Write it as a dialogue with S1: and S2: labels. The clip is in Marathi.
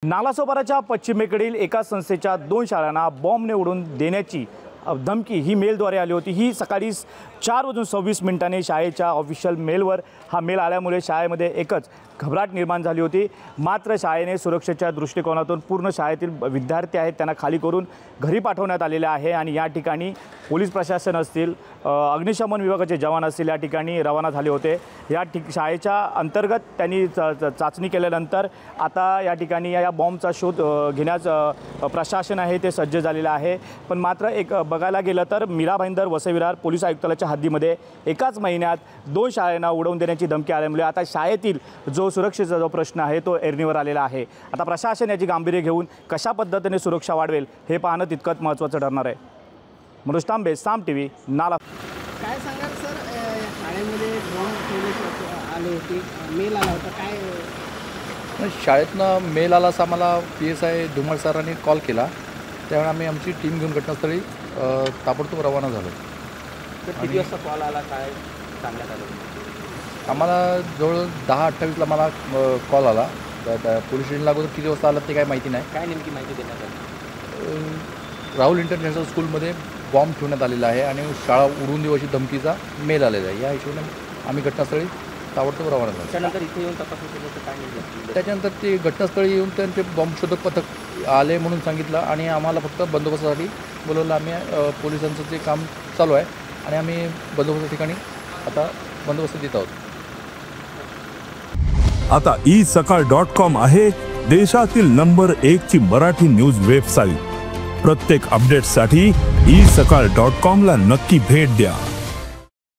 S1: नालासोपाराच्या पश्चिमेकडील एका संस्थेच्या 2 शाळांना बॉम्बने उडवून देण्याची धमकी ही मेलद्वारे आली होती। ही सकाळी 4:26 शाळेच्या ऑफिशियल मेलवर हा मेल आल्यामुळे शाळेमध्ये एकच घबराट निर्माण झाली होती। मात्र शाळेने सुरक्षेच्या दृष्टिकोनातून पूर्ण शाळेतील विद्यार्थी आहेत त्यांना खाली करून घरी पाठवण्यात आलेले आहे आणि या ठिकाणी पोलीस प्रशासन असतील, अग्निशमन विभागाचे जवान असतील या ठिकाणी रवाना झाले होते। या शाळेच्या अंतर्गत त्यांनी चाचणी केल्यानंतर आता या ठिकाणी या बॉम्बचा शोध घेण्यास प्रशासन आहे ते सज्ज झालेलं आहे। पण मात्र एक बघायला गेलं तर मीरा भाईंदर वसई-विरार पोलीस आयुक्तालयाच्या हद्दीमध्ये एकाच महिन्यात 2 शाळांना उडवून देण्याची धमकी आल्यामुळे आता शाळेतील जो सुरक्षेचा जो प्रश्न आहे तो ऐरणीवर आलेला आहे। आता प्रशासन याची गांभीर्य घेऊन कशा पद्धतीने सुरक्षा वाढवेल हे पाहणं तितकंच महत्त्वाचं ठरणार आहे। मनोज तांबे, साम टीव्ही, नाला।
S2: काय सांगाल सर, शाळेमध्ये बॉम्ब ठेवण्यात आले होते, मेल आला होता, काय
S3: शाळेतनं मेल आला असा आम्हाला PSI धुमाळ सरांनी कॉल केला। त्यावेळी आम्ही आमची टीम घेऊन घटनास्थळी ताबडतोब रवाना झालो।
S2: तर किती वाजता कॉल आला, काय सांगण्यात आलं?
S3: आम्हाला जवळ 10:28ला मला कॉल आला। पोलीस स्टेशनला अगोदर किती वाजता आला ते काय माहिती नाही।
S2: काय नेमकी माहिती देण्यात आली?
S3: राहुल इंटरनॅशनल स्कूलमध्ये बॉम्ब ठेवण्यात आलेला आहे आणि शाळा उडवून देऊ अशी धमकीचा मेल आलेला आहे। या हिशोबाने आम्ही घटनास्थळी ताबडतोब रवाना झालो।
S2: त्यानंतर इथे येऊन तपासणी केली तर काय नेमकी?
S3: त्याच्यानंतर ते घटनास्थळी येऊन त्यांचे बॉम्ब शोधक पथक आले म्हणून सांगितलं आणि आम्हाला फक्त बंदोबस्तासाठी बोलवलं। आम्ही पोलिसांचं ते काम चालू आहे आणि आम्ही बंदोबस्त ठिकाणी आता बंदोबस्त देत आहोत।
S4: आता isakal.com आहे देशातील नंबर 1 ची मराठी न्यूज वेबसाईट। प्रत्येक अपडेटसाठी isakal.com ला नक्की भेट द्या।